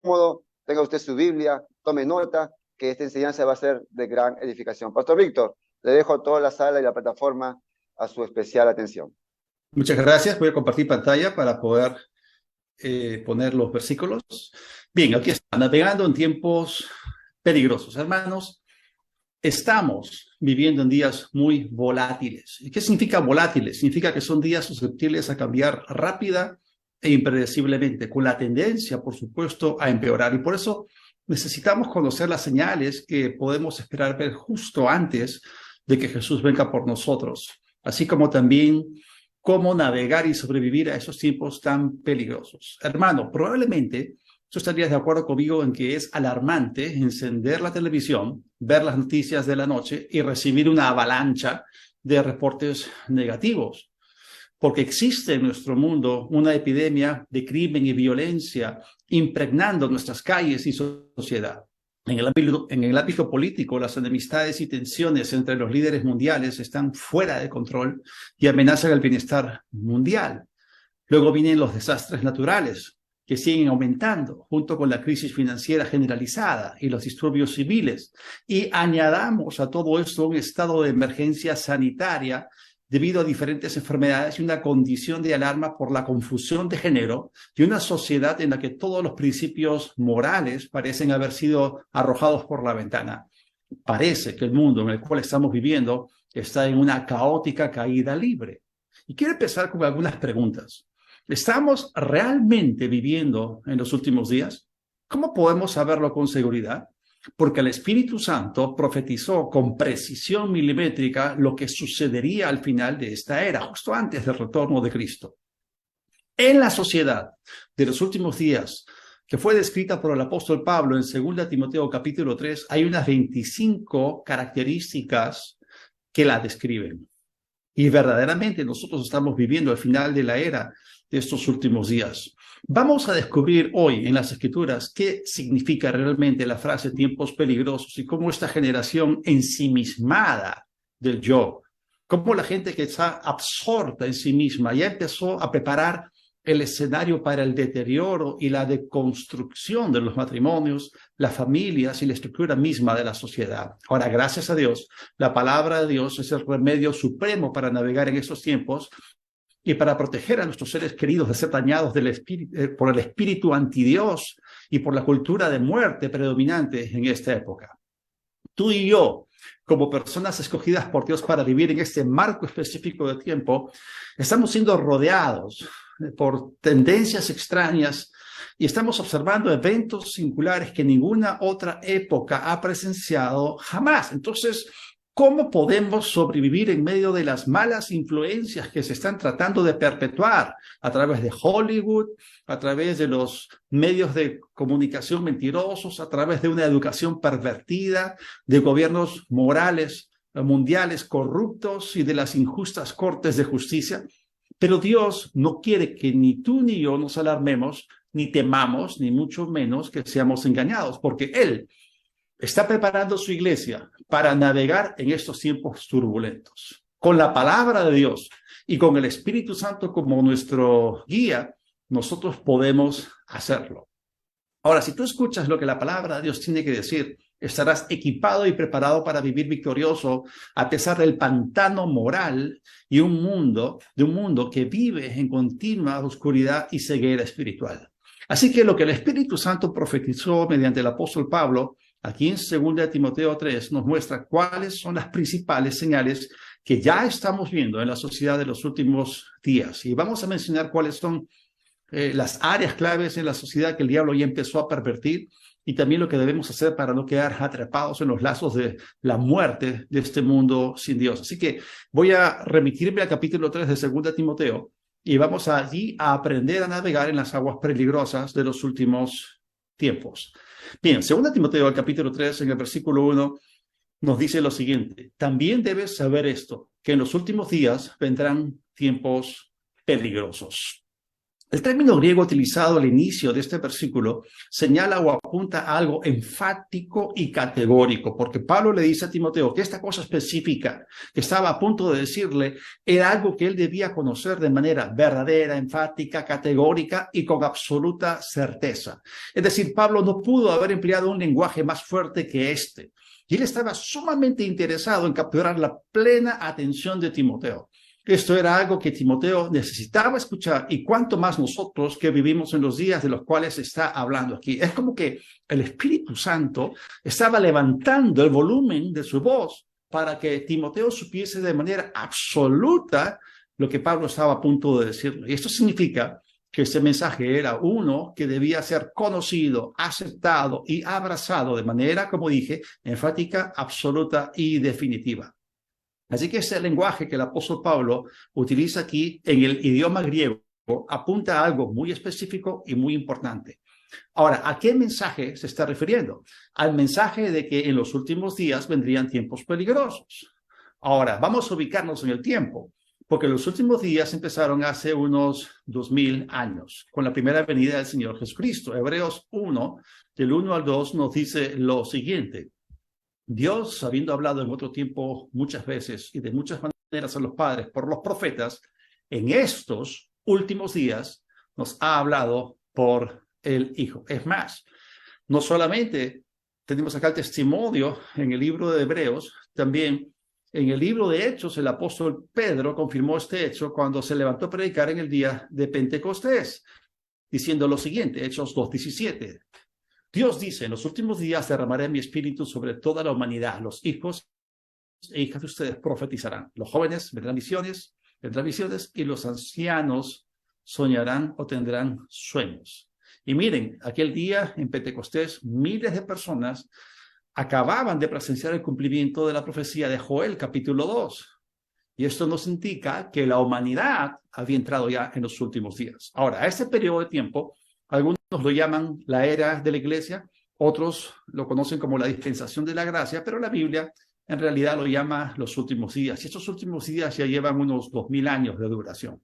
cómodo, tenga usted su Biblia, tome nota, que esta enseñanza va a ser de gran edificación. Pastor Víctor, le dejo toda la sala y la plataforma a su especial atención. Muchas gracias. Voy a compartir pantalla para poder poner los versículos. Bien, aquí está, navegando en tiempos peligrosos. Hermanos, estamos viviendo en días muy volátiles. ¿Y qué significa volátiles? Significa que son días susceptibles a cambiar rápida e impredeciblemente, con la tendencia, por supuesto, a empeorar. Y por eso necesitamos conocer las señales que podemos esperar ver justo antes de que Jesús venga por nosotros, así como también cómo navegar y sobrevivir a esos tiempos tan peligrosos. Hermano, probablemente tú estarías de acuerdo conmigo en que es alarmante encender la televisión, ver las noticias de la noche y recibir una avalancha de reportes negativos, porque existe en nuestro mundo una epidemia de crimen y violencia impregnando nuestras calles y sociedad. En el ámbito político, las enemistades y tensiones entre los líderes mundiales están fuera de control y amenazan el bienestar mundial. Luego vienen los desastres naturales, que siguen aumentando, junto con la crisis financiera generalizada y los disturbios civiles. Y añadamos a todo esto un estado de emergencia sanitaria debido a diferentes enfermedades y una condición de alarma por la confusión de género y una sociedad en la que todos los principios morales parecen haber sido arrojados por la ventana. Parece que el mundo en el cual estamos viviendo está en una caótica caída libre. Y quiero empezar con algunas preguntas. ¿Estamos realmente viviendo en los últimos días? ¿Cómo podemos saberlo con seguridad? Porque el Espíritu Santo profetizó con precisión milimétrica lo que sucedería al final de esta era, justo antes del retorno de Cristo. En la sociedad de los últimos días, que fue descrita por el apóstol Pablo en 2 Timoteo capítulo 3, hay unas 25 características que la describen. Y verdaderamente nosotros estamos viviendo el final de la era de estos últimos días. Vamos a descubrir hoy en las Escrituras qué significa realmente la frase tiempos peligrosos y cómo esta generación ensimismada del yo, cómo la gente que está absorta en sí misma ya empezó a preparar el escenario para el deterioro y la deconstrucción de los matrimonios, las familias y la estructura misma de la sociedad. Ahora, gracias a Dios, la palabra de Dios es el remedio supremo para navegar en estos tiempos y para proteger a nuestros seres queridos de ser dañados por el espíritu antidios y por la cultura de muerte predominante en esta época. Tú y yo, como personas escogidas por Dios para vivir en este marco específico de tiempo, estamos siendo rodeados por tendencias extrañas y estamos observando eventos singulares que ninguna otra época ha presenciado jamás. Entonces, ¿cómo podemos sobrevivir en medio de las malas influencias que se están tratando de perpetuar a través de Hollywood, a través de los medios de comunicación mentirosos, a través de una educación pervertida, de gobiernos morales mundiales corruptos y de las injustas cortes de justicia? Pero Dios no quiere que ni tú ni yo nos alarmemos, ni temamos, ni mucho menos que seamos engañados, porque Él está preparando su iglesia para navegar en estos tiempos turbulentos. Con la palabra de Dios y con el Espíritu Santo como nuestro guía, nosotros podemos hacerlo. Ahora, si tú escuchas lo que la palabra de Dios tiene que decir, estarás equipado y preparado para vivir victorioso a pesar del pantano moral y de un mundo que vive en continua oscuridad y ceguera espiritual. Así que lo que el Espíritu Santo profetizó mediante el apóstol Pablo, aquí en 2 Timoteo 3, nos muestra cuáles son las principales señales que ya estamos viendo en la sociedad de los últimos días. Y vamos a mencionar cuáles son las áreas claves en la sociedad que el diablo ya empezó a pervertir y también lo que debemos hacer para no quedar atrapados en los lazos de la muerte de este mundo sin Dios. Así que voy a remitirme al capítulo 3 de 2 Timoteo y vamos allí a aprender a navegar en las aguas peligrosas de los últimos tiempos. Bien, 2 Timoteo, el capítulo 3, en el versículo 1, nos dice lo siguiente: también debes saber esto, que en los últimos días vendrán tiempos peligrosos. El término griego utilizado al inicio de este versículo señala o apunta a algo enfático y categórico, porque Pablo le dice a Timoteo que esta cosa específica que estaba a punto de decirle era algo que él debía conocer de manera verdadera, enfática, categórica y con absoluta certeza. Es decir, Pablo no pudo haber empleado un lenguaje más fuerte que este. Y él estaba sumamente interesado en capturar la plena atención de Timoteo. Esto era algo que Timoteo necesitaba escuchar, y cuanto más nosotros que vivimos en los días de los cuales está hablando aquí. Es como que el Espíritu Santo estaba levantando el volumen de su voz para que Timoteo supiese de manera absoluta lo que Pablo estaba a punto de decirle. Y esto significa que este mensaje era uno que debía ser conocido, aceptado y abrazado de manera, como dije, enfática, absoluta y definitiva. Así que ese lenguaje que el apóstol Pablo utiliza aquí en el idioma griego apunta a algo muy específico y muy importante. Ahora, ¿a qué mensaje se está refiriendo? Al mensaje de que en los últimos días vendrían tiempos peligrosos. Ahora, vamos a ubicarnos en el tiempo, porque los últimos días empezaron hace unos 2000 años, con la primera venida del Señor Jesucristo. Hebreos 1, del 1 al 2, nos dice lo siguiente. Dios, habiendo hablado en otro tiempo muchas veces y de muchas maneras a los padres por los profetas, en estos últimos días nos ha hablado por el Hijo. Es más, no solamente tenemos acá el testimonio en el libro de Hebreos, también en el libro de Hechos el apóstol Pedro confirmó este hecho cuando se levantó a predicar en el día de Pentecostés, diciendo lo siguiente, Hechos 2:17. Dios dice, en los últimos días derramaré mi espíritu sobre toda la humanidad. Los hijos e hijas de ustedes profetizarán. Los jóvenes vendrán visiones y los ancianos soñarán o tendrán sueños. Y miren, aquel día en Pentecostés, miles de personas acababan de presenciar el cumplimiento de la profecía de Joel, capítulo 2. Y esto nos indica que la humanidad había entrado ya en los últimos días. Ahora, a este periodo de tiempo, algunos lo llaman la era de la iglesia, otros lo conocen como la dispensación de la gracia, pero la Biblia en realidad lo llama los últimos días. Y estos últimos días ya llevan unos 2000 años de duración.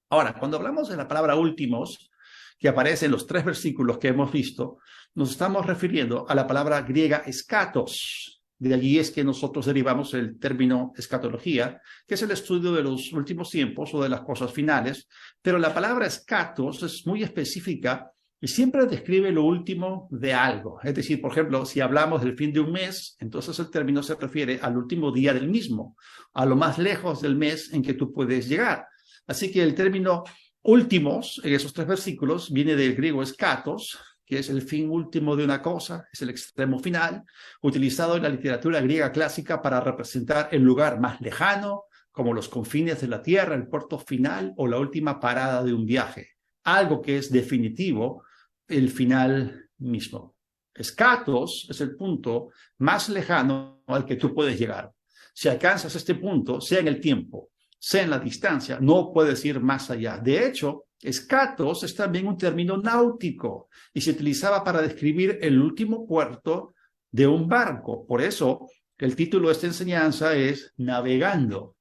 Ahora, cuando hablamos de la palabra últimos, que aparece en los 3 versículos que hemos visto, nos estamos refiriendo a la palabra griega eschatos. De allí es que nosotros derivamos el término escatología, que es el estudio de los últimos tiempos o de las cosas finales, pero la palabra eschatos es muy específica y siempre describe lo último de algo. Es decir, por ejemplo, si hablamos del fin de un mes, entonces el término se refiere al último día del mismo, a lo más lejos del mes en que tú puedes llegar. Así que el término últimos, en esos 3 versículos, viene del griego eschatos, que es el fin último de una cosa, es el extremo final, utilizado en la literatura griega clásica para representar el lugar más lejano, como los confines de la tierra, el puerto final o la última parada de un viaje. Algo que es definitivo, el final mismo. Eschatos es el punto más lejano al que tú puedes llegar. Si alcanzas este punto, sea en el tiempo, sea en la distancia, no puedes ir más allá. De hecho, eschatos es también un término náutico y se utilizaba para describir el último puerto de un barco. Por eso, el título de esta enseñanza es Navegando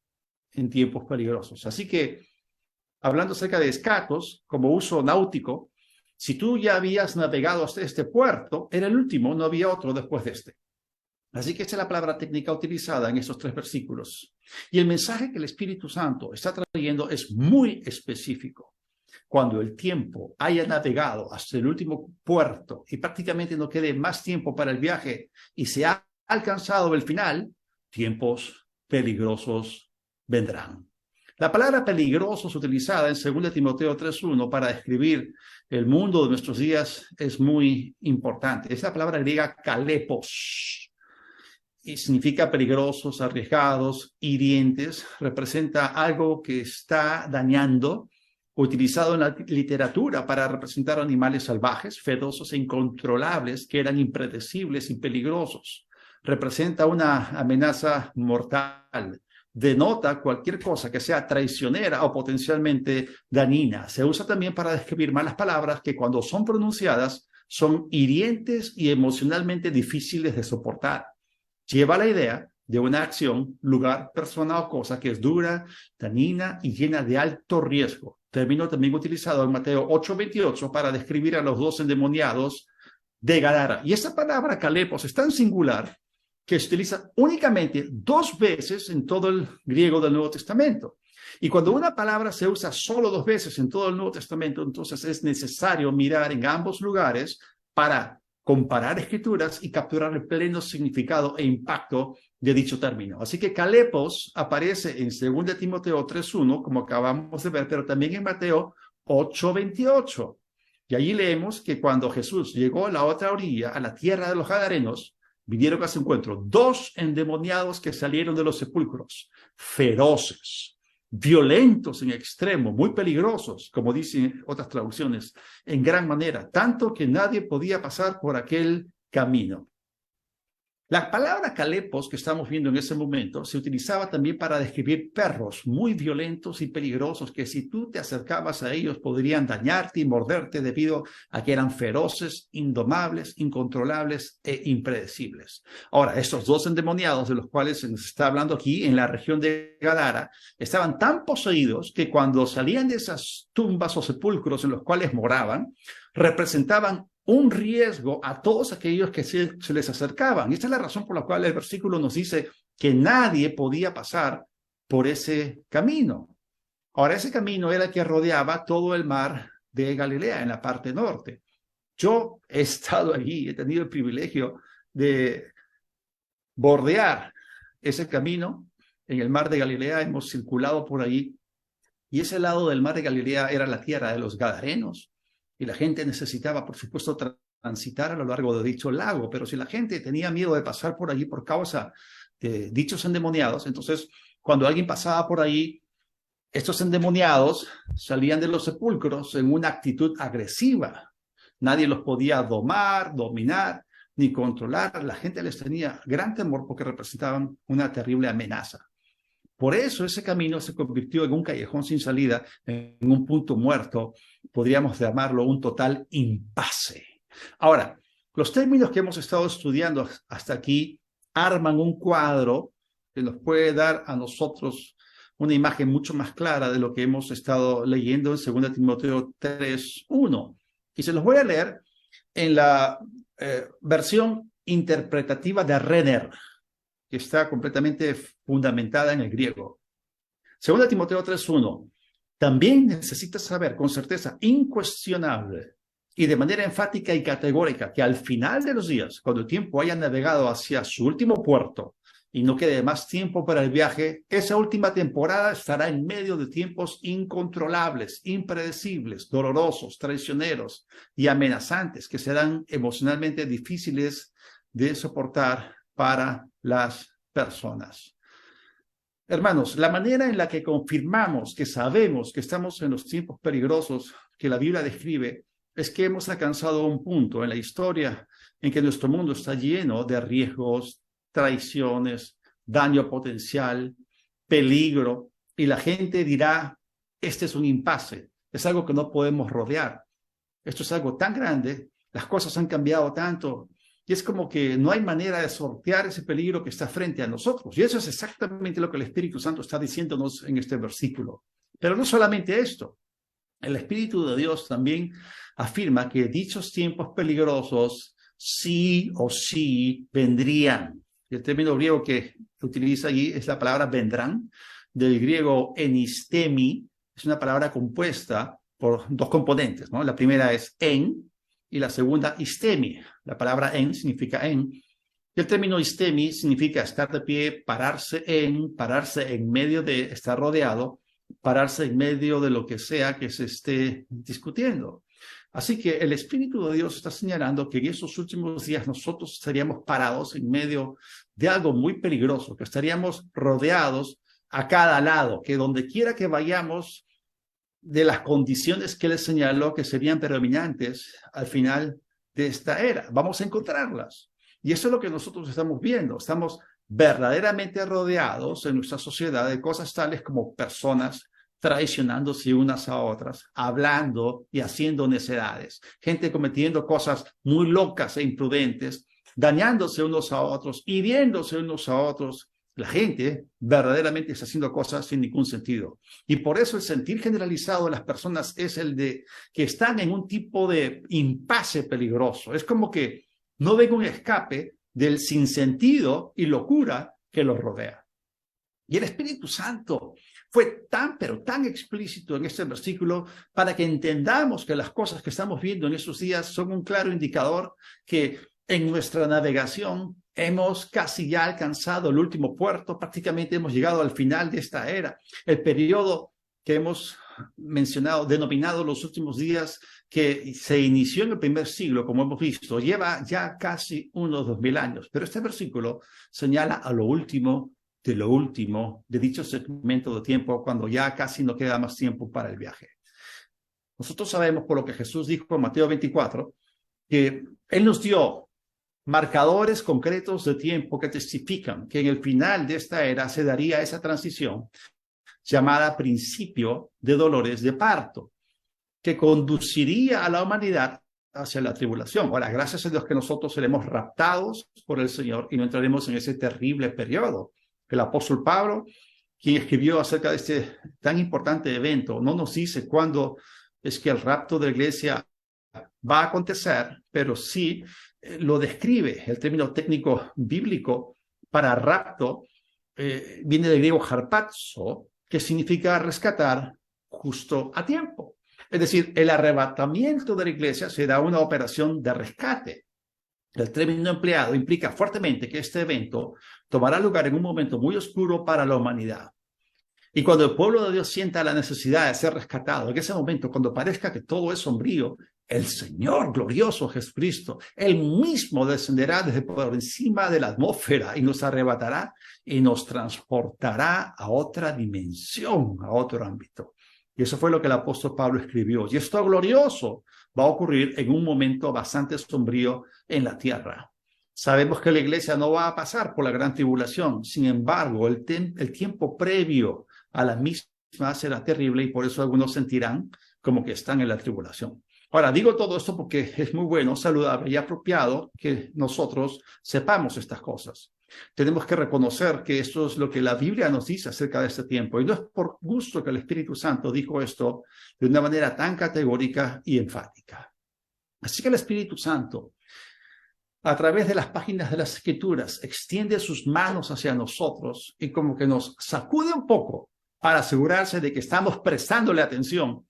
en tiempos peligrosos. Así que, hablando acerca de eschatos como uso náutico, si tú ya habías navegado hasta este puerto, era el último, no había otro después de este. Así que esta es la palabra técnica utilizada en estos 3 versículos. Y el mensaje que el Espíritu Santo está trayendo es muy específico. Cuando el tiempo haya navegado hasta el último puerto y prácticamente no quede más tiempo para el viaje y se ha alcanzado el final, tiempos peligrosos vendrán. La palabra peligrosos utilizada en 2 Timoteo 3:1 para describir el mundo de nuestros días es muy importante. Es la palabra griega kalepos. Y significa peligrosos, arriesgados, hirientes. Representa algo que está dañando, utilizado en la literatura para representar animales salvajes, feroces e incontrolables, que eran impredecibles y peligrosos. Representa una amenaza mortal. Denota cualquier cosa que sea traicionera o potencialmente dañina. Se usa también para describir malas palabras que cuando son pronunciadas son hirientes y emocionalmente difíciles de soportar. Lleva la idea de una acción, lugar, persona o cosa que es dura, dañina y llena de alto riesgo. término también utilizado en Mateo 8:28 para describir a los 2 endemoniados de Gadara. Y esta palabra calepos es tan singular que se utiliza únicamente 2 veces en todo el griego del Nuevo Testamento. Y cuando una palabra se usa solo 2 veces en todo el Nuevo Testamento, entonces es necesario mirar en ambos lugares para comparar escrituras y capturar el pleno significado e impacto de dicho término. Así que calepos aparece en 2 Timoteo 3:1, como acabamos de ver, pero también en Mateo 8:28. Y allí leemos que cuando Jesús llegó a la otra orilla, a la tierra de los Gadarenos, vinieron a su encuentro 2 endemoniados que salieron de los sepulcros, feroces, violentos en extremo, muy peligrosos, como dicen otras traducciones, en gran manera, tanto que nadie podía pasar por aquel camino. La palabra calepos que estamos viendo en ese momento se utilizaba también para describir perros muy violentos y peligrosos que si tú te acercabas a ellos podrían dañarte y morderte debido a que eran feroces, indomables, incontrolables e impredecibles. Ahora, estos 2 endemoniados de los cuales se nos está hablando aquí en la región de Gadara estaban tan poseídos que cuando salían de esas tumbas o sepulcros en los cuales moraban, representaban un riesgo a todos aquellos que se les acercaban. Y esta es la razón por la cual el versículo nos dice que nadie podía pasar por ese camino. Ahora, ese camino era el que rodeaba todo el mar de Galilea en la parte norte. Yo he estado allí, he tenido el privilegio de bordear ese camino en el mar de Galilea, hemos circulado por allí, y ese lado del mar de Galilea era la tierra de los Gadarenos. Y la gente necesitaba, por supuesto, transitar a lo largo de dicho lago, pero si la gente tenía miedo de pasar por allí por causa de dichos endemoniados, entonces cuando alguien pasaba por allí, estos endemoniados salían de los sepulcros en una actitud agresiva. Nadie los podía domar, dominar, ni controlar. La gente les tenía gran temor porque representaban una terrible amenaza. Por eso ese camino se convirtió en un callejón sin salida, en un punto muerto, podríamos llamarlo un total impasse. Ahora, los términos que hemos estado estudiando hasta aquí arman un cuadro que nos puede dar a nosotros una imagen mucho más clara de lo que hemos estado leyendo en 2 Timoteo 3:1. Y se los voy a leer en la versión interpretativa de Renner, que está completamente fundamentada en el griego. 2 Timoteo 3:1. También necesitas saber con certeza incuestionable y de manera enfática y categórica que al final de los días, cuando el tiempo haya navegado hacia su último puerto y no quede más tiempo para el viaje, esa última temporada estará en medio de tiempos incontrolables, impredecibles, dolorosos, traicioneros y amenazantes que serán emocionalmente difíciles de soportar para las personas. Hermanos, la manera en la que confirmamos que sabemos que estamos en los tiempos peligrosos que la Biblia describe es que hemos alcanzado un punto en la historia en que nuestro mundo está lleno de riesgos, traiciones, daño potencial, peligro, y la gente dirá, este es un impasse, es algo que no podemos rodear. Esto es algo tan grande, las cosas han cambiado tanto, y es como que no hay manera de sortear ese peligro que está frente a nosotros. Y eso es exactamente lo que el Espíritu Santo está diciéndonos en este versículo. Pero no solamente esto. El Espíritu de Dios también afirma que dichos tiempos peligrosos sí o sí vendrían. El término griego que utiliza allí es la palabra vendrán, del griego enistemi. Es una palabra compuesta por 2 componentes, ¿no? La primera es en, y la segunda, istemi. La palabra en significa en. Y el término istemi significa estar de pie, pararse en medio de, estar rodeado, pararse en medio de lo que sea que se esté discutiendo. Así que el Espíritu de Dios está señalando que en esos últimos días nosotros estaríamos parados en medio de algo muy peligroso, que estaríamos rodeados a cada lado, que donde quiera que vayamos, de las condiciones que Él señaló que serían predominantes al final de esta era. Vamos a encontrarlas. Y eso es lo que nosotros estamos viendo. Estamos verdaderamente rodeados en nuestra sociedad de cosas tales como personas traicionándose unas a otras, hablando y haciendo necedades, gente cometiendo cosas muy locas e imprudentes, dañándose unos a otros, hiriéndose unos a otros, La gente verdaderamente está haciendo cosas sin ningún sentido. Y por eso el sentir generalizado de las personas es el de que están en un tipo de impasse peligroso. Es como que no ven un escape del sinsentido y locura que los rodea. Y el Espíritu Santo fue tan, pero tan explícito en este versículo para que entendamos que las cosas que estamos viendo en estos días son un claro indicador que en nuestra navegación hemos casi ya alcanzado el último puerto, prácticamente hemos llegado al final de esta era. El periodo que hemos mencionado, denominado los últimos días, que se inició en el primer siglo, como hemos visto, lleva ya casi unos 2000 años. Pero este versículo señala a lo último de dicho segmento de tiempo, cuando ya casi no queda más tiempo para el viaje. Nosotros sabemos, por lo que Jesús dijo en Mateo 24, que Él nos dio marcadores concretos de tiempo que testifican que en el final de esta era se daría esa transición llamada principio de dolores de parto, que conduciría a la humanidad hacia la tribulación. Ahora, gracias a Dios que nosotros seremos raptados por el Señor y no entraremos en ese terrible periodo. El apóstol Pablo, quien escribió acerca de este tan importante evento, no nos dice cuándo es que el rapto de la iglesia va a acontecer, pero sí lo describe. El término técnico bíblico para rapto viene del griego harpazo, que significa rescatar justo a tiempo. Es decir, el arrebatamiento de la iglesia será una operación de rescate. El término empleado implica fuertemente que este evento tomará lugar en un momento muy oscuro para la humanidad. Y cuando el pueblo de Dios sienta la necesidad de ser rescatado, en ese momento, cuando parezca que todo es sombrío, el Señor glorioso Jesucristo, Él mismo descenderá desde por encima de la atmósfera y nos arrebatará y nos transportará a otra dimensión, a otro ámbito. Y eso fue lo que el apóstol Pablo escribió. Y esto glorioso va a ocurrir en un momento bastante sombrío en la tierra. Sabemos que la iglesia no va a pasar por la gran tribulación. Sin embargo, el tiempo previo a la misma será terrible y por eso algunos sentirán como que están en la tribulación. Ahora, digo todo esto porque es muy bueno, saludable y apropiado que nosotros sepamos estas cosas. Tenemos que reconocer que esto es lo que la Biblia nos dice acerca de este tiempo. Y no es por gusto que el Espíritu Santo dijo esto de una manera tan categórica y enfática. Así que el Espíritu Santo, a través de las páginas de las Escrituras, extiende sus manos hacia nosotros y como que nos sacude un poco para asegurarse de que estamos prestándole atención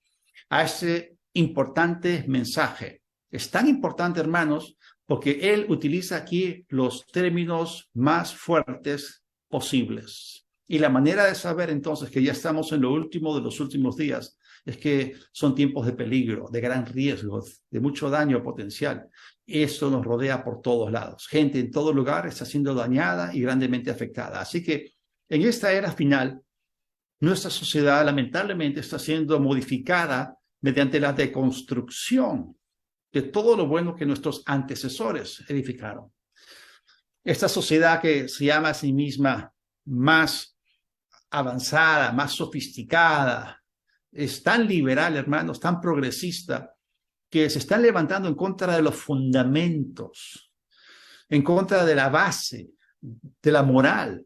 a ese importante mensaje. Es tan importante, hermanos, porque él utiliza aquí los términos más fuertes posibles. Y la manera de saber entonces que ya estamos en lo último de los últimos días es que son tiempos de peligro, de gran riesgo, de mucho daño potencial. Esto nos rodea por todos lados. Gente en todo lugar está siendo dañada y grandemente afectada. Así que en esta era final, nuestra sociedad lamentablemente está siendo modificada mediante la deconstrucción de todo lo bueno que nuestros antecesores edificaron. Esta sociedad que se llama a sí misma más avanzada, más sofisticada, es tan liberal, hermanos, tan progresista, que se están levantando en contra de los fundamentos, en contra de la base, de la moral.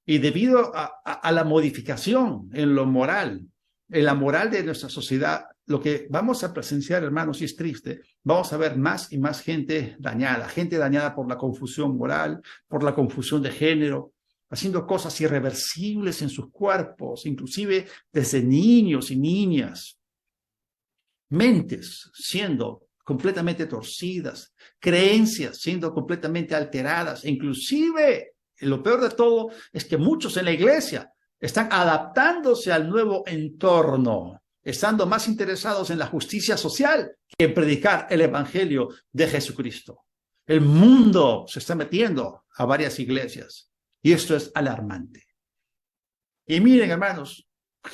Y debido a la modificación en lo moral, en la moral de nuestra sociedad, lo que vamos a presenciar, hermanos, y es triste, vamos a ver más y más gente dañada por la confusión moral, por la confusión de género, haciendo cosas irreversibles en sus cuerpos, inclusive desde niños y niñas. Mentes siendo completamente torcidas, creencias siendo completamente alteradas, e inclusive, lo peor de todo es que muchos en la iglesia están adaptándose al nuevo entorno, estando más interesados en la justicia social que en predicar el evangelio de Jesucristo. El mundo se está metiendo a varias iglesias y esto es alarmante. Y miren, hermanos,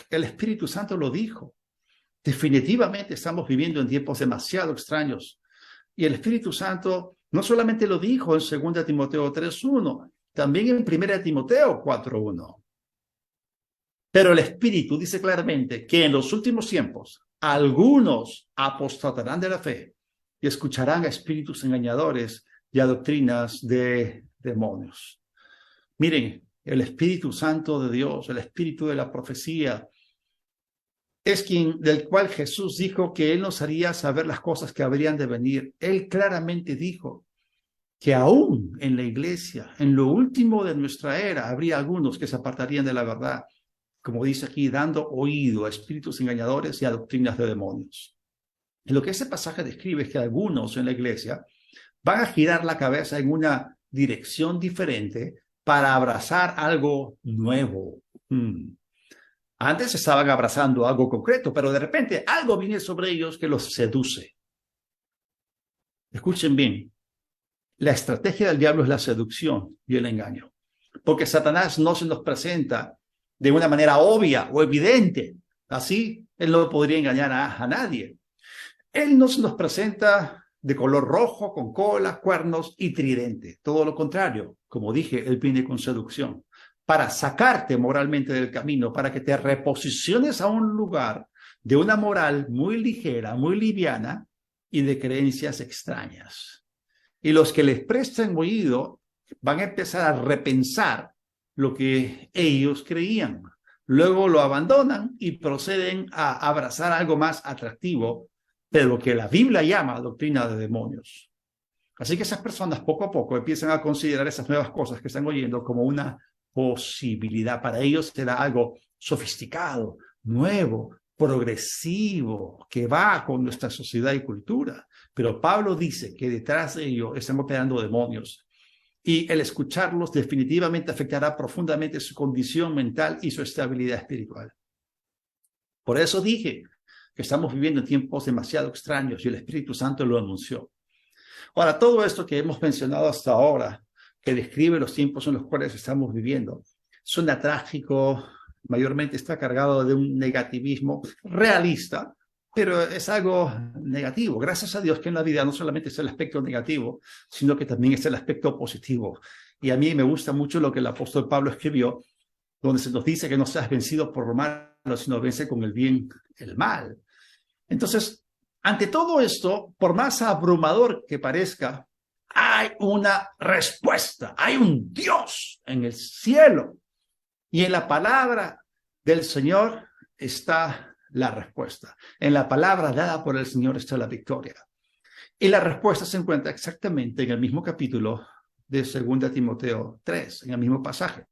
el Espíritu Santo lo dijo. Definitivamente estamos viviendo en tiempos demasiado extraños. Y el Espíritu Santo no solamente lo dijo en 2 Timoteo 3:1, también en 1 Timoteo 4:1. Pero el Espíritu dice claramente que en los últimos tiempos algunos apostatarán de la fe y escucharán a espíritus engañadores y a doctrinas de demonios. Miren, el Espíritu Santo de Dios, el Espíritu de la profecía, es del cual Jesús dijo que Él nos haría saber las cosas que habrían de venir. Él claramente dijo que aún en la iglesia, en lo último de nuestra era, habría algunos que se apartarían de la verdad, como dice aquí, dando oído a espíritus engañadores y a doctrinas de demonios. Y lo que ese pasaje describe es que algunos en la iglesia van a girar la cabeza en una dirección diferente para abrazar algo nuevo. Antes estaban abrazando algo concreto, pero de repente algo viene sobre ellos que los seduce. Escuchen bien, la estrategia del diablo es la seducción y el engaño, porque Satanás no se nos presenta de una manera obvia o evidente. Así, él no podría engañar a nadie. Él no se nos presenta de color rojo, con cola, cuernos y tridente. Todo lo contrario, como dije, él viene con seducción para sacarte moralmente del camino, para que te reposiciones a un lugar de una moral muy ligera, muy liviana y de creencias extrañas. Y los que les prestan oído van a empezar a repensar lo que ellos creían. Luego lo abandonan y proceden a abrazar algo más atractivo, pero lo que la Biblia llama doctrina de demonios. Así que esas personas poco a poco empiezan a considerar esas nuevas cosas que están oyendo como una posibilidad. Para ellos será algo sofisticado, nuevo, progresivo, que va con nuestra sociedad y cultura. Pero Pablo dice que detrás de ello están operando demonios. Y el escucharlos definitivamente afectará profundamente su condición mental y su estabilidad espiritual. Por eso dije que estamos viviendo en tiempos demasiado extraños y el Espíritu Santo lo anunció. Ahora, todo esto que hemos mencionado hasta ahora, que describe los tiempos en los cuales estamos viviendo, suena trágico, mayormente está cargado de un negativismo realista, pero es algo negativo. Gracias a Dios que en la vida no solamente es el aspecto negativo, sino que también es el aspecto positivo. Y a mí me gusta mucho lo que el apóstol Pablo escribió, donde se nos dice que no seas vencido por lo malo, sino vence con el bien el mal. Entonces, ante todo esto, por más abrumador que parezca, hay una respuesta, hay un Dios en el cielo. Y en la palabra del Señor está la respuesta. En la palabra dada por el Señor está la victoria. Y la respuesta se encuentra exactamente en el mismo capítulo de 2 Timoteo 3, en el mismo pasaje.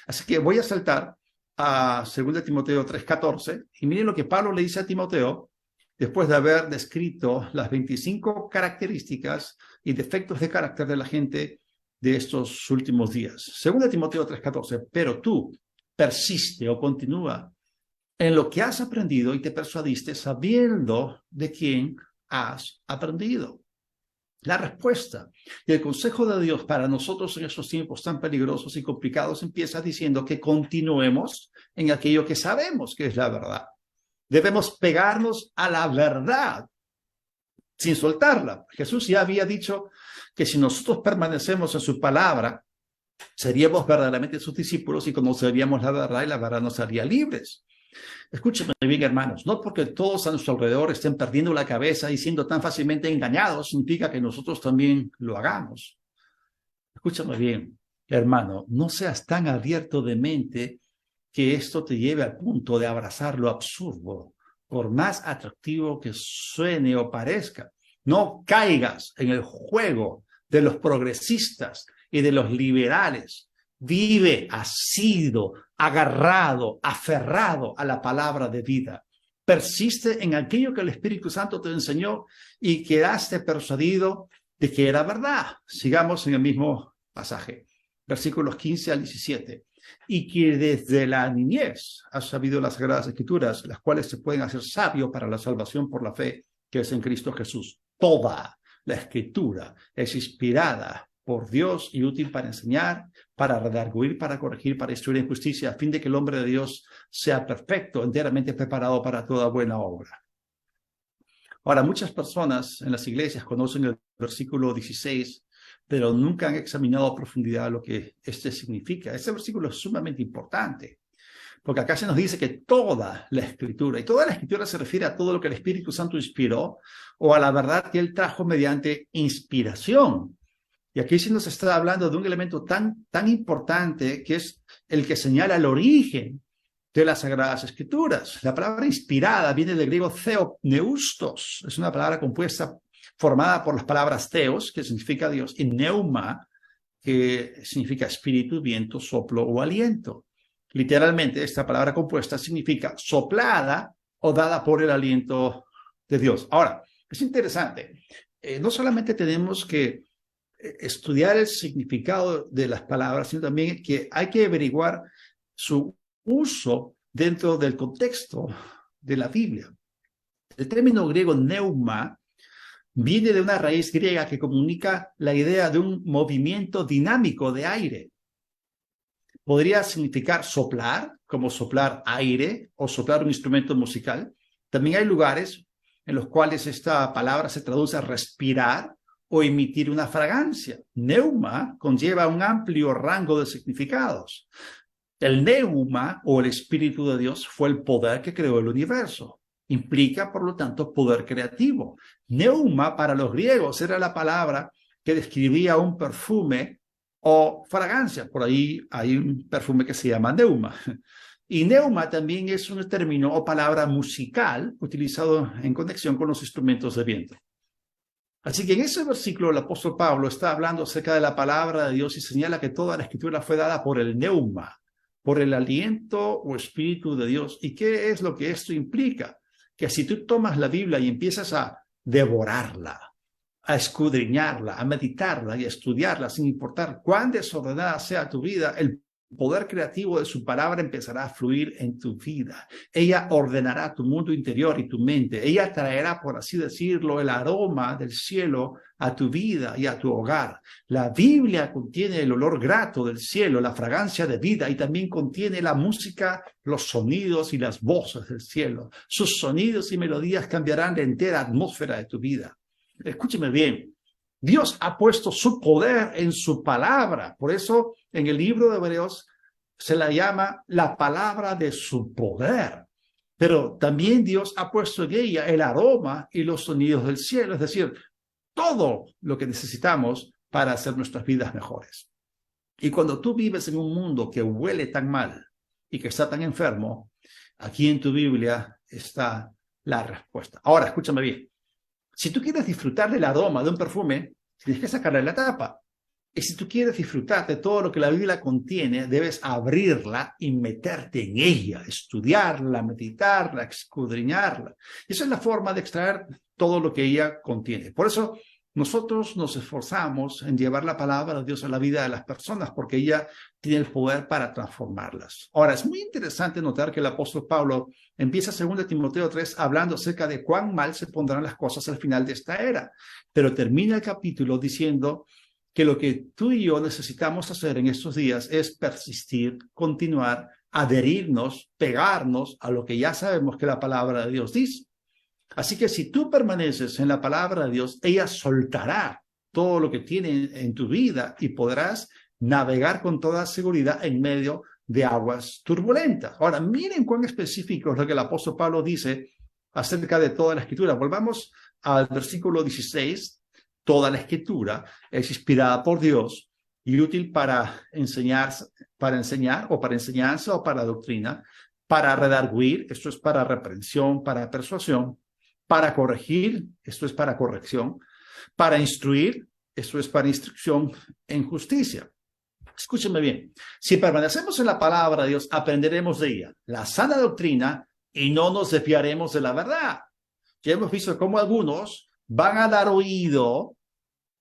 Así que voy a saltar a 2 Timoteo 3:14 y miren lo que Pablo le dice a Timoteo después de haber descrito las 25 características y defectos de carácter de la gente de estos últimos días. 2 Timoteo 3:14, pero tú persiste o continúa en lo que has aprendido y te persuadiste sabiendo de quién has aprendido. La respuesta y el consejo de Dios para nosotros en estos tiempos tan peligrosos y complicados empieza diciendo que continuemos en aquello que sabemos que es la verdad. Debemos pegarnos a la verdad sin soltarla. Jesús ya había dicho que si nosotros permanecemos en su palabra, seríamos verdaderamente sus discípulos y conoceríamos la verdad y la verdad nos haría libres. Escúchenme bien, hermanos, no porque todos a nuestro alrededor estén perdiendo la cabeza y siendo tan fácilmente engañados, significa que nosotros también lo hagamos. Escúchame bien, hermano, no seas tan abierto de mente que esto te lleve al punto de abrazar lo absurdo, por más atractivo que suene o parezca. No caigas en el juego de los progresistas y de los liberales. Vive asido, agarrado, aferrado a la palabra de vida. Persiste en aquello que el Espíritu Santo te enseñó y quedaste persuadido de que era verdad. Sigamos en el mismo pasaje, versículos 15 al 17. Y que desde la niñez has sabido las Sagradas Escrituras, las cuales se pueden hacer sabio para la salvación por la fe que es en Cristo Jesús. Toda la Escritura es inspirada por Dios y útil para enseñar, para redarguir, para corregir, para instruir en justicia, a fin de que el hombre de Dios sea perfecto, enteramente preparado para toda buena obra. Ahora, muchas personas en las iglesias conocen el versículo 16, pero nunca han examinado a profundidad lo que este significa. Este versículo es sumamente importante, porque acá se nos dice que toda la Escritura, y toda la Escritura se refiere a todo lo que el Espíritu Santo inspiró, o a la verdad que Él trajo mediante inspiración. Y aquí sí nos está hablando de un elemento tan importante que es el que señala el origen de las Sagradas Escrituras. La palabra inspirada viene del griego theopneustos. Es una palabra compuesta, formada por las palabras theos, que significa Dios, y neuma, que significa espíritu, viento, soplo o aliento. Literalmente, esta palabra compuesta significa soplada o dada por el aliento de Dios. Ahora, es interesante. No solamente tenemos que estudiar el significado de las palabras, sino también que hay que averiguar su uso dentro del contexto de la Biblia. El término griego neuma viene de una raíz griega que comunica la idea de un movimiento dinámico de aire. Podría significar soplar, como soplar aire o soplar un instrumento musical. También hay lugares en los cuales esta palabra se traduce a respirar o emitir una fragancia. Neuma conlleva un amplio rango de significados. El neuma o el Espíritu de Dios fue el poder que creó el universo. Implica, por lo tanto, poder creativo. Neuma para los griegos era la palabra que describía un perfume o fragancia. Por ahí hay un perfume que se llama neuma. Y neuma también es un término o palabra musical utilizado en conexión con los instrumentos de viento. Así que en ese versículo el apóstol Pablo está hablando acerca de la palabra de Dios y señala que toda la escritura fue dada por el neuma, por el aliento o espíritu de Dios. ¿Y qué es lo que esto implica? Que si tú tomas la Biblia y empiezas a devorarla, a escudriñarla, a meditarla y a estudiarla, sin importar cuán desordenada sea tu vida, el poder creativo de su palabra empezará a fluir en tu vida. Ella ordenará tu mundo interior y tu mente. Ella traerá, por así decirlo, el aroma del cielo a tu vida y a tu hogar. La Biblia contiene el olor grato del cielo, la fragancia de vida, y también contiene la música, los sonidos y las voces del cielo. Sus sonidos y melodías cambiarán la entera atmósfera de tu vida. Escúcheme bien. Dios ha puesto su poder en su palabra. Por eso en el libro de Hebreos se la llama la palabra de su poder. Pero también Dios ha puesto en ella el aroma y los sonidos del cielo. Es decir, todo lo que necesitamos para hacer nuestras vidas mejores. Y cuando tú vives en un mundo que huele tan mal y que está tan enfermo, aquí en tu Biblia está la respuesta. Ahora, escúchame bien. Si tú quieres disfrutar del aroma de un perfume, tienes que sacarle la tapa. Y si tú quieres disfrutar de todo lo que la Biblia contiene, debes abrirla y meterte en ella, estudiarla, meditarla, escudriñarla. Y esa es la forma de extraer todo lo que ella contiene. Por eso nosotros nos esforzamos en llevar la palabra de Dios a la vida de las personas, porque ella tiene el poder para transformarlas. Ahora, es muy interesante notar que el apóstol Pablo empieza 2 Timoteo 3 hablando acerca de cuán mal se pondrán las cosas al final de esta era, pero termina el capítulo diciendo que lo que tú y yo necesitamos hacer en estos días es persistir, continuar, adherirnos, pegarnos a lo que ya sabemos que la palabra de Dios dice. Así que si tú permaneces en la palabra de Dios, ella soltará todo lo que tiene en tu vida y podrás navegar con toda seguridad en medio de aguas turbulentas. Ahora, miren cuán específico es lo que el apóstol Pablo dice acerca de toda la escritura. Volvamos al versículo 16. Toda la escritura es inspirada por Dios y útil para enseñar o para enseñanza o para doctrina, para redarguir, esto es para reprensión, para persuasión, para corregir, esto es para corrección, para instruir, esto es para instrucción en justicia. Escúchenme bien, si permanecemos en la palabra de Dios, aprenderemos de ella la sana doctrina y no nos desviaremos de la verdad. Ya hemos visto cómo algunos van a dar oído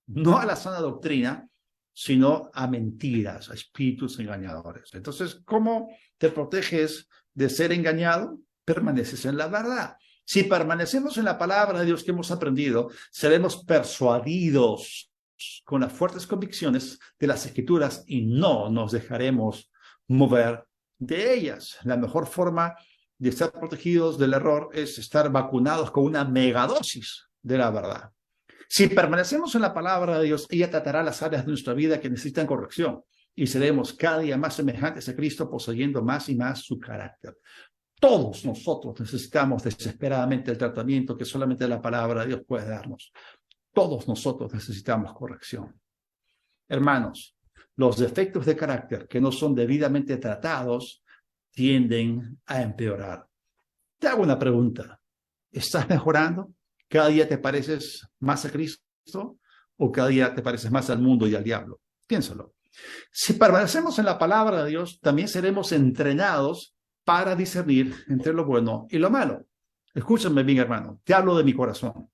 no a la sana doctrina, sino a mentiras, a espíritus engañadores. Entonces, ¿cómo te proteges de ser engañado? Permaneces en la verdad. Si permanecemos en la palabra de Dios que hemos aprendido, seremos persuadidos con las fuertes convicciones de las Escrituras y no nos dejaremos mover de ellas. La mejor forma de estar protegidos del error es estar vacunados con una megadosis de la verdad. Si permanecemos en la palabra de Dios, ella tratará las áreas de nuestra vida que necesitan corrección y seremos cada día más semejantes a Cristo, poseyendo más y más su carácter. Todos nosotros necesitamos desesperadamente el tratamiento que solamente la palabra de Dios puede darnos. Todos nosotros necesitamos corrección. Hermanos, los defectos de carácter que no son debidamente tratados tienden a empeorar. Te hago una pregunta. ¿Estás mejorando? ¿Cada día te pareces más a Cristo o cada día te pareces más al mundo y al diablo? Piénsalo. Si permanecemos en la palabra de Dios, también seremos entrenados para discernir entre lo bueno y lo malo. Escúchame bien, hermano, te hablo de mi corazón.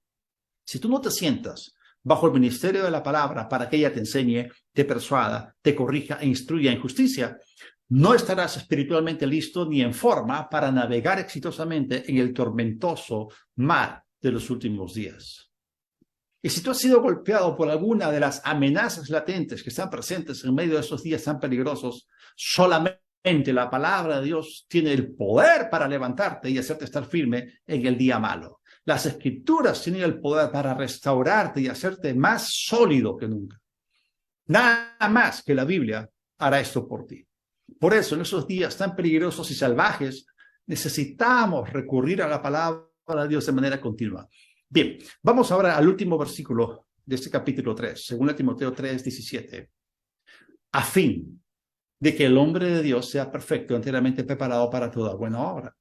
Si tú no te sientas bajo el ministerio de la palabra para que ella te enseñe, te persuada, te corrija e instruya en justicia, no estarás espiritualmente listo ni en forma para navegar exitosamente en el tormentoso mar de los últimos días. Y si tú has sido golpeado por alguna de las amenazas latentes que están presentes en medio de esos días tan peligrosos, solamente la palabra de Dios tiene el poder para levantarte y hacerte estar firme en el día malo. Las Escrituras tienen el poder para restaurarte y hacerte más sólido que nunca. Nada más que la Biblia hará esto por ti. Por eso, en esos días tan peligrosos y salvajes, necesitamos recurrir a la palabra de Dios de manera continua. Bien, vamos ahora al último versículo de este capítulo 3, según Timoteo 3:17. A fin de que el hombre de Dios sea perfecto, enteramente preparado para toda buena obra.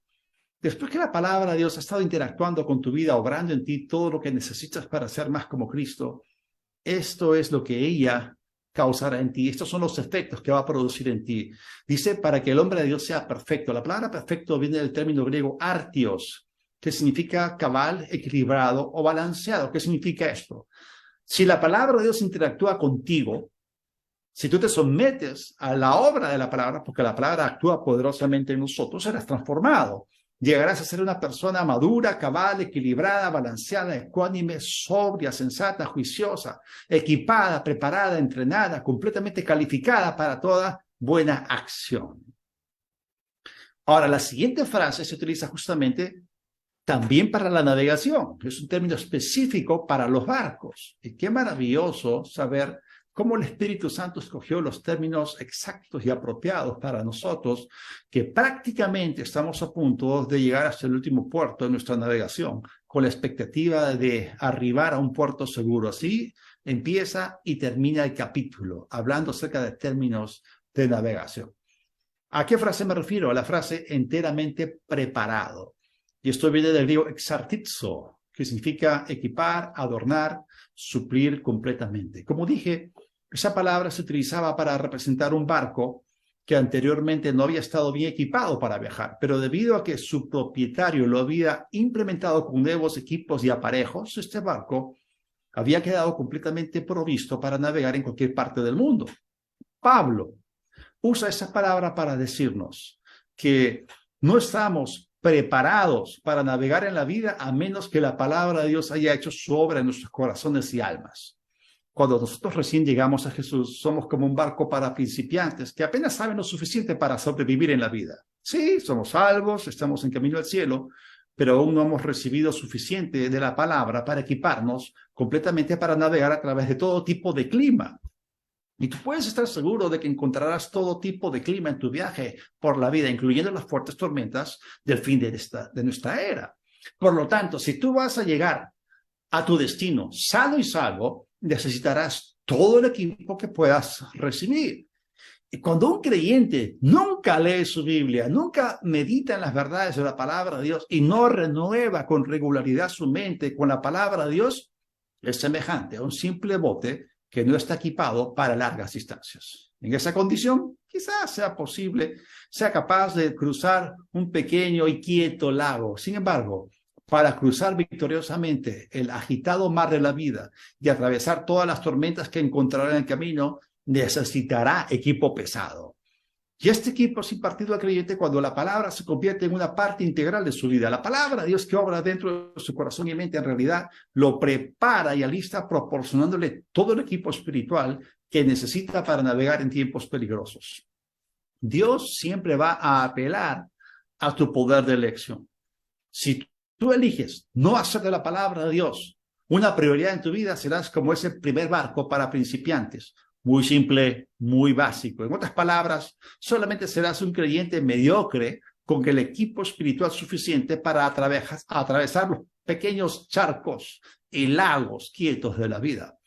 Después que la palabra de Dios ha estado interactuando con tu vida, obrando en ti todo lo que necesitas para ser más como Cristo, esto es lo que ella causará en ti. Estos son los efectos que va a producir en ti. Dice, para que el hombre de Dios sea perfecto. La palabra perfecto viene del término griego artios, que significa cabal, equilibrado o balanceado. ¿Qué significa esto? Si la palabra de Dios interactúa contigo, si tú te sometes a la obra de la palabra, porque la palabra actúa poderosamente en nosotros, serás transformado. Llegarás a ser una persona madura, cabal, equilibrada, balanceada, ecuánime, sobria, sensata, juiciosa, equipada, preparada, entrenada, completamente calificada para toda buena acción. Ahora, la siguiente frase se utiliza justamente también para la navegación. Es un término específico para los barcos. Y qué maravilloso saber cómo el Espíritu Santo escogió los términos exactos y apropiados para nosotros, que prácticamente estamos a punto de llegar hasta el último puerto de nuestra navegación, con la expectativa de arribar a un puerto seguro. Así empieza y termina el capítulo, hablando acerca de términos de navegación. ¿A qué frase me refiero? A la frase enteramente preparado. Y esto viene del griego exartizo, que significa equipar, adornar, suplir completamente. Como dije, esa palabra se utilizaba para representar un barco que anteriormente no había estado bien equipado para viajar, pero debido a que su propietario lo había implementado con nuevos equipos y aparejos, este barco había quedado completamente provisto para navegar en cualquier parte del mundo. Pablo usa esa palabra para decirnos que no estamos preparados para navegar en la vida a menos que la palabra de Dios haya hecho su obra en nuestros corazones y almas. Cuando nosotros recién llegamos a Jesús, somos como un barco para principiantes que apenas saben lo suficiente para sobrevivir en la vida. Sí, somos salvos, estamos en camino al cielo, pero aún no hemos recibido suficiente de la palabra para equiparnos completamente para navegar a través de todo tipo de clima. Y tú puedes estar seguro de que encontrarás todo tipo de clima en tu viaje por la vida, incluyendo las fuertes tormentas del fin de nuestra era. Por lo tanto, si tú vas a llegar a tu destino sano y salvo, necesitarás todo el equipo que puedas recibir. Y cuando un creyente nunca lee su Biblia, nunca medita en las verdades de la palabra de Dios y no renueva con regularidad su mente con la palabra de Dios, es semejante a un simple bote que no está equipado para largas distancias. En esa condición, quizás sea capaz de cruzar un pequeño y quieto lago. Sin embargo, para cruzar victoriosamente el agitado mar de la vida y atravesar todas las tormentas que encontrará en el camino, necesitará equipo pesado. Y este equipo es impartido al creyente cuando la palabra se convierte en una parte integral de su vida. La palabra de Dios que obra dentro de su corazón y mente en realidad lo prepara y alista proporcionándole todo el equipo espiritual que necesita para navegar en tiempos peligrosos. Dios siempre va a apelar a tu poder de elección. Si tú eliges no hacer de la palabra de Dios una prioridad en tu vida, serás como ese primer barco para principiantes. Muy simple, muy básico. En otras palabras, solamente serás un creyente mediocre con el equipo espiritual suficiente para atravesar los pequeños charcos y lagos quietos de la vida.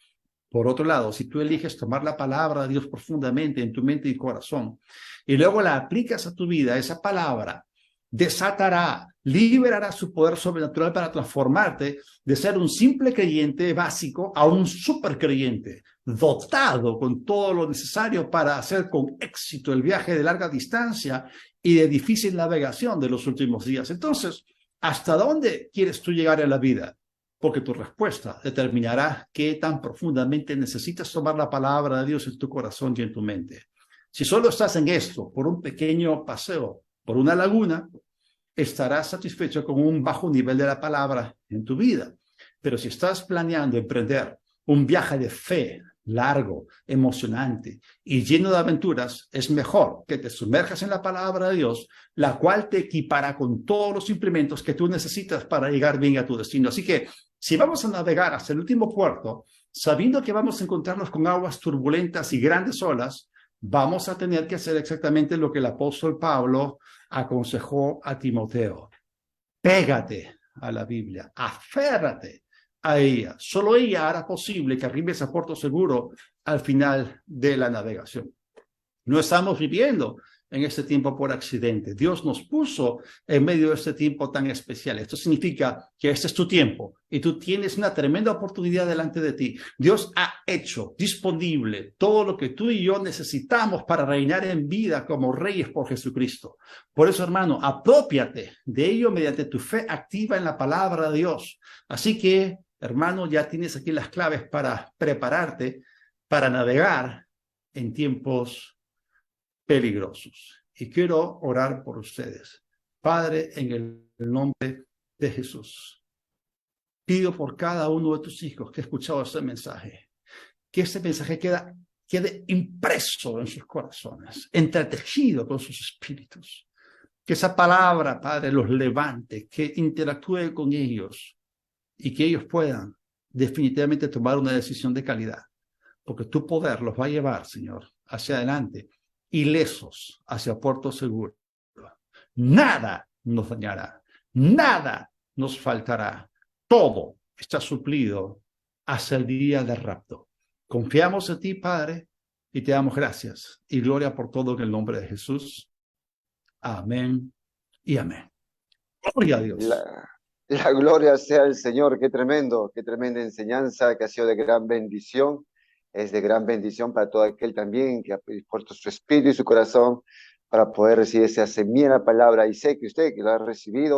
Por otro lado, si tú eliges tomar la palabra de Dios profundamente en tu mente y corazón y luego la aplicas a tu vida, esa palabra desatará, liberará su poder sobrenatural para transformarte de ser un simple creyente básico a un supercreyente, dotado con todo lo necesario para hacer con éxito el viaje de larga distancia y de difícil navegación de los últimos días. Entonces, ¿hasta dónde quieres tú llegar en la vida? Porque tu respuesta determinará qué tan profundamente necesitas tomar la palabra de Dios en tu corazón y en tu mente. Si solo estás en esto por un pequeño paseo por una laguna, estarás satisfecho con un bajo nivel de la palabra en tu vida. Pero si estás planeando emprender un viaje de fe largo, emocionante y lleno de aventuras, es mejor que te sumerjas en la palabra de Dios, la cual te equipará con todos los implementos que tú necesitas para llegar bien a tu destino. Así que si vamos a navegar hasta el último puerto, sabiendo que vamos a encontrarnos con aguas turbulentas y grandes olas, vamos a tener que hacer exactamente lo que el apóstol Pablo aconsejó a Timoteo. Pégate a la Biblia, aférrate a ella. Solo ella hará posible que arribes a puerto seguro al final de la navegación. No estamos viviendo en este tiempo por accidente. Dios nos puso en medio de este tiempo tan especial. Esto significa que este es tu tiempo y tú tienes una tremenda oportunidad delante de ti. Dios ha hecho disponible todo lo que tú y yo necesitamos para reinar en vida como reyes por Jesucristo. Por eso, hermano, aprópiate de ello mediante tu fe activa en la palabra de Dios. Así que, hermano, ya tienes aquí las claves para prepararte para navegar en tiempos peligrosos. Y quiero orar por ustedes. Padre, en el nombre de Jesús, pido por cada uno de tus hijos que ha escuchado este mensaje, que este mensaje quede impreso en sus corazones, entretejido con sus espíritus. Que esa palabra, Padre, los levante, que interactúe con ellos y que ellos puedan definitivamente tomar una decisión de calidad, porque tu poder los va a llevar, Señor, hacia adelante, ilesos hacia puerto seguro. Nada nos dañará, nada nos faltará, todo está suplido hasta el día del rapto. Confiamos en ti, Padre, y te damos gracias y gloria por todo en el nombre de Jesús. Amén y amén. Gloria a Dios. La gloria sea al Señor. Qué tremendo, qué tremenda enseñanza que ha sido de gran bendición. Es de gran bendición para todo aquel también que ha puesto su espíritu y su corazón para poder recibir esa semilla de la palabra. Y sé que usted que lo ha recibido